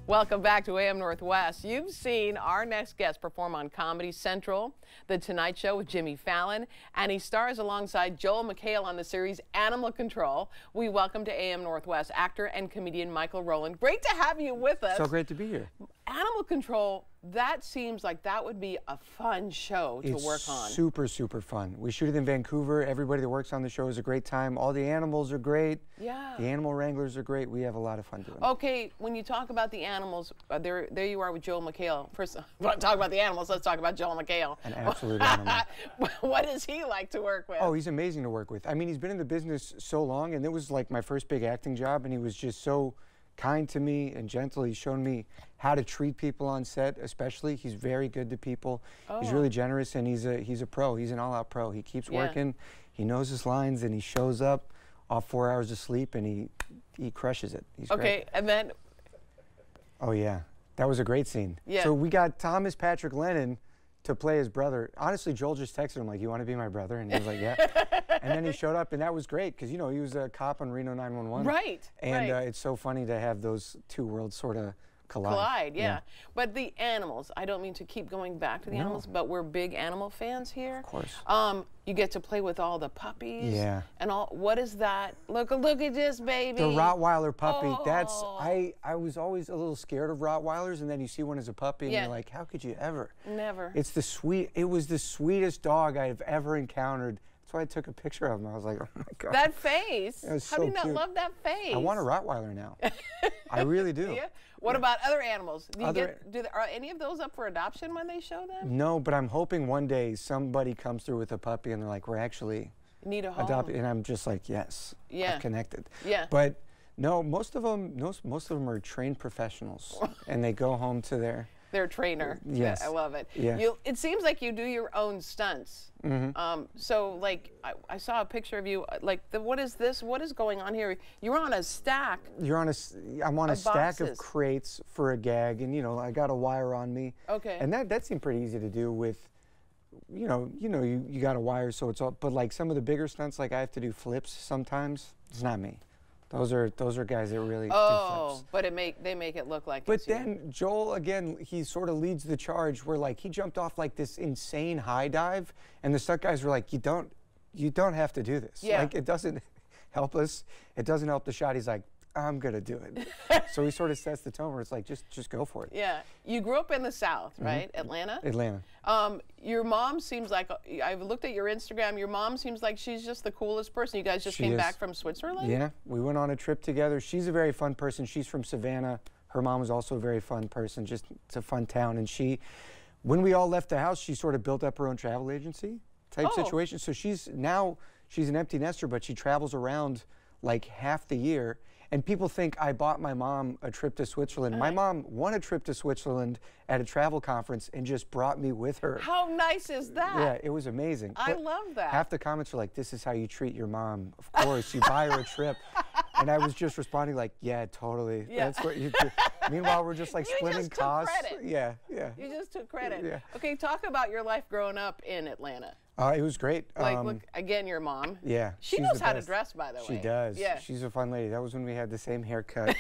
Welcome back to AM Northwest. You've seen our next guest perform on Comedy Central, The Tonight Show with Jimmy Fallon, and he stars alongside Joel McHale on the series Animal Control. We welcome to AM Northwest actor and comedian Michael Rowland. Great to have you with us. So great to be here. Animal Control, that seems like that would be a fun show to work on. It's super, super fun. We shoot it in Vancouver. Everybody that works on the show has a great time. All the animals are great. Yeah. The animal wranglers are great. We have a lot of fun doing it. Okay, when you talk about the animals, there you are with Joel McHale. First, let's talk about the animals. Let's talk about Joel McHale. An absolute animal. What is he like to work with? Oh, he's amazing to work with. I mean, he's been in the business so long, and it was like my first big acting job, and he was just so kind to me and gentle. He's shown me how to treat people on set, especially. He's very good to people. Oh. He's really generous, and he's a pro. He's an all-out pro. He keeps working. He knows his lines, and he shows up off 4 hours of sleep, and he crushes it. He's great. And then... Oh, yeah. That was a great scene. Yeah. So we got Thomas Patrick Lennon to play his brother. Honestly, Joel just texted him, like, you want to be my brother? And he was like, yeah. And then he showed up, and that was great, because, you know, he was a cop on Reno 911. Right. And it's so funny to have those two worlds sort of collide. Collide, yeah. But the animals, I don't mean to keep going back to the animals, but we're big animal fans here. Of course. You get to play with all the puppies. Yeah. And all, what is that? Look at this baby. The Rottweiler puppy. Oh. That's, I was always a little scared of Rottweilers, and then you see one as a puppy, and you're like, how could you ever? Never. It was the sweetest dog I've ever encountered. That's why I took a picture of him. I was like, oh my God. That face. How do you not cute. love that face? I want a Rottweiler now. I really do. Yeah. What about other animals? Do you are any of those up for adoption when they show them? No, but I'm hoping one day somebody comes through with a puppy and they're like, we're actually need a home. adopted, and I'm just like, yes, I've connected. Yeah. But no, most of them are trained professionals, and they go home to their trainer. Yes. I love it. Yeah. It seems like you do your own stunts. So, like, I saw a picture of you. Like, what is this? What is going on here? You're on a stack. I'm on a stack boxes. of crates for a gag, and, you know, I got a wire on me. Okay. And that seemed pretty easy to do with, you got a wire, so it's all, but like some of the bigger stunts, like I have to do flips sometimes. It's not me. Those are guys that really do flips. But they make it look like But it's then you. Joel, again, he sort of leads the charge where, like, he jumped off like this insane high dive, and the stunt guys were like, you don't have to do this. Yeah. Like, it doesn't help us. It doesn't help the shot. He's like, I'm gonna do it. So he sort of sets the tone where it's like, just go for it. Yeah. You grew up in the South, right? Atlanta? Atlanta. Your mom seems like, I've looked at your Instagram, your mom seems like she's just the coolest person. You guys just came back from Switzerland? Yeah, we went on a trip together. She's a very fun person. She's from Savannah. Her mom was also a very fun person. Just, it's a fun town. And when we all left the house, she sort of built up her own travel agency type situation. So she's an empty nester, but she travels around like half the year. And people think I bought my mom a trip to Switzerland. My mom won a trip to Switzerland at a travel conference and just brought me with her. How nice is that? Yeah, it was amazing. I love that. Half the comments are like, this is how you treat your mom. Of course, you buy her a trip. And I was just responding like, yeah, totally. Yeah. That's what you do. Meanwhile, we're just like splitting costs. Yeah, yeah. You just took credit. Yeah. Okay, talk about your life growing up in Atlanta. It was great. Like, look, again, your mom. Yeah. She knows how to dress, by the way. She does. Yeah. She's a fun lady. That was when we had the same haircut.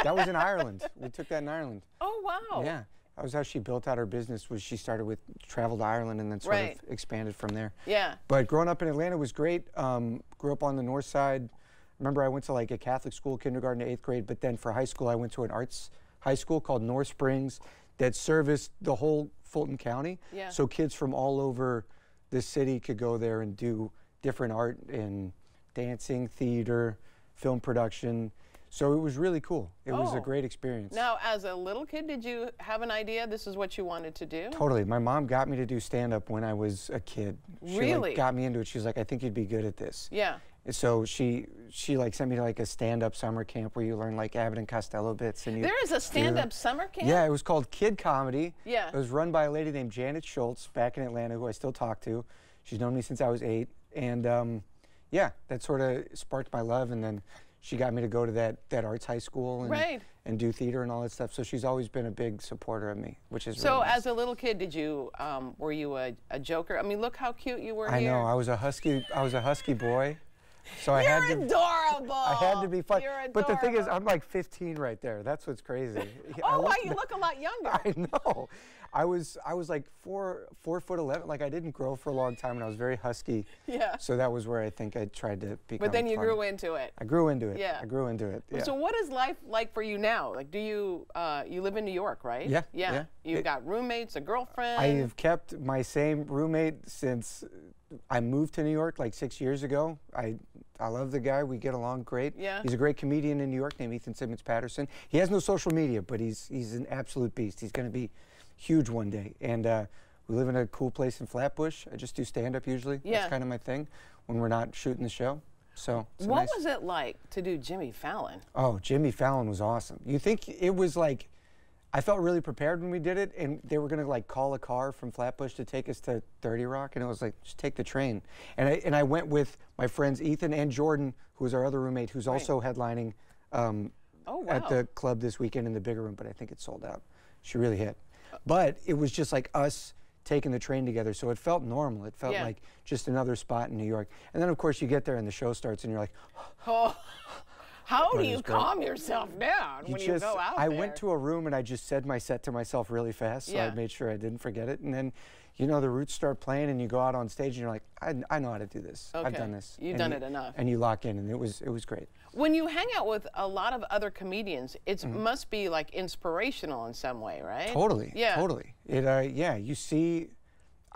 That was in Ireland. We took that in Ireland. Oh, wow. Yeah. That was how she built out her business, was she started with travel to Ireland and then sort of expanded from there. Yeah. But growing up in Atlanta was great. Grew up on the north side. Remember, I went to like a Catholic school, kindergarten to 8th grade, but then for high school, I went to an arts high school called North Springs that serviced the whole Fulton County. Yeah. So kids from all over the city could go there and do different art in dancing, theater, film production. So it was really cool. It was a great experience. Now, as a little kid, did you have an idea this is what you wanted to do? Totally. My mom got me to do stand-up when I was a kid. She like, got me into it. She was like, I think you'd be good at this. Yeah. And so she like sent me to like a stand-up summer camp where you learn like Abbott and Costello bits. And there is a stand-up summer camp? Yeah, it was called Kid Comedy. Yeah. It was run by a lady named Janet Schultz back in Atlanta, who I still talk to. She's known me since I was 8. And yeah, that sort of sparked my love. And then she got me to go to that arts high school and do theater and all that stuff. So she's always been a big supporter of me, which is really nice. As a little kid, did you were you a joker? I mean, look how cute you were here. I know. I was a husky boy. So I had to. Adorable. I had to be fun. You're adorable. But the thing is, I'm like 15 right there. That's what's crazy. Oh, wow, you look a lot younger. I know. I was like 4'11". Like I didn't grow for a long time, and I was very husky. Yeah. So that was where I think I tried to become. But then you funny. grew into it. I grew into it. Yeah. I grew into it. Yeah. So what is life like for you now? Like, do you you live in New York, right? Yeah. Yeah. You've got roommates, a girlfriend. I have kept my same roommate since I moved to New York like 6 years ago. I love the guy. We get along great. Yeah. He's a great comedian in New York named Ethan Simmons Patterson. He has no social media, but he's an absolute beast. He's going to be huge one day. And we live in a cool place in Flatbush. I just do stand-up usually. Yeah. That's kind of my thing when we're not shooting the show. So it's What nice. was it like to do Jimmy Fallon? Oh, Jimmy Fallon was awesome. You think it was like, I felt really prepared when we did it, and they were gonna like call a car from Flatbush to take us to 30 Rock, and it was like, just take the train. And I went with my friends Ethan and Jordan, who's our other roommate, who's also headlining Oh, wow. at the club this weekend in the bigger room, but I think it's sold out. She really hit. But it was just like us taking the train together, so it felt normal. It felt like just another spot in New York. And then of course you get there and the show starts, and you're like, Oh. How do But it you was great. calm yourself down when you go out I there? went to a room and I just said my set to myself really fast, so I made sure I didn't forget it. And then, you know, the Roots start playing, and you go out on stage, and you're like, I know how to do this. I've done this. You've done it enough. And you lock in, and it was great. When you hang out with a lot of other comedians, it must be like inspirational in some way, right? Totally. Yeah. Totally. Yeah. You see,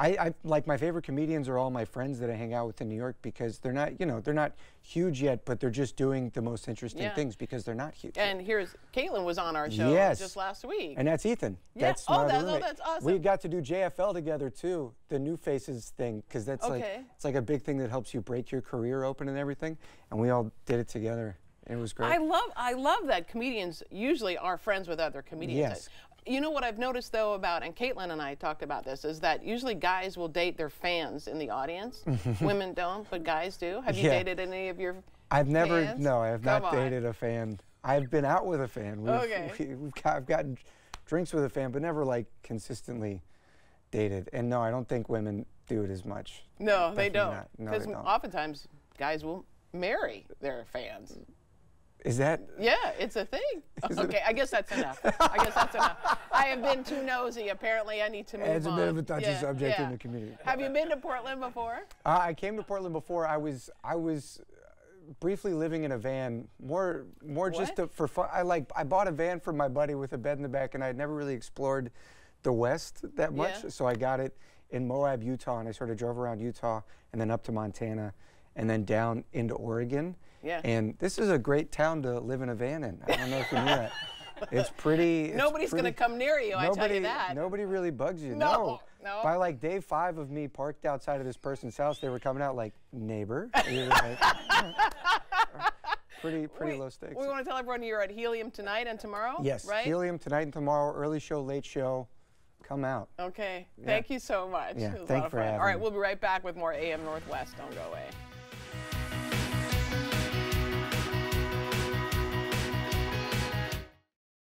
I like my favorite comedians are all my friends that I hang out with in New York, because they're not, you know, they're not huge yet, but they're just doing the most interesting things because they're not huge. And here's Caitlin was on our show just last week. And that's Ethan. Yeah. That's my other that's, roommate. that's awesome. We got to do JFL together too, the New Faces thing, because that's like, it's like a big thing that helps you break your career open and everything. And we all did it together. It was great. I love that comedians usually are friends with other comedians. Yes. You know what I've noticed though about, and Caitlin and I talked about this, is that usually guys will date their fans in the audience. Women don't, but guys do. Have you dated any of your I've never, fans? no, I have not dated a fan. I've been out with a fan. I've gotten drinks with a fan, but never like consistently dated. And no, I don't think women do it as much. No, they Definitely don't. not. No, Because they don't. oftentimes guys will marry their fans. Is that? Yeah, it's a thing. Okay, I guess that's enough. I guess that's enough. I have been too nosy. Apparently, I need to move on. It's a bit of a touchy subject in the community. Have you been to Portland before? I came to Portland before. I was briefly living in a van, more just for fun. I bought a van for my buddy with a bed in the back, and I had never really explored the West that much. So I got it in Moab, Utah, and I sort of drove around Utah and then up to Montana and then down into Oregon. Yeah. And this is a great town to live in a van in. I don't know if you knew that. It's pretty. Nobody's going to come near you, I tell you that. Nobody really bugs you. No. By like day 5 of me parked outside of this person's house, they were coming out like, neighbor. Pretty low stakes. We want to tell everyone you're at Helium tonight and tomorrow? Yes, right? Helium tonight and tomorrow, early show, late show. Come out. Okay. Thank you so much. Yeah, It was a thanks lot of for fun. having All right, me. we'll be right back with more AM Northwest. Don't go away.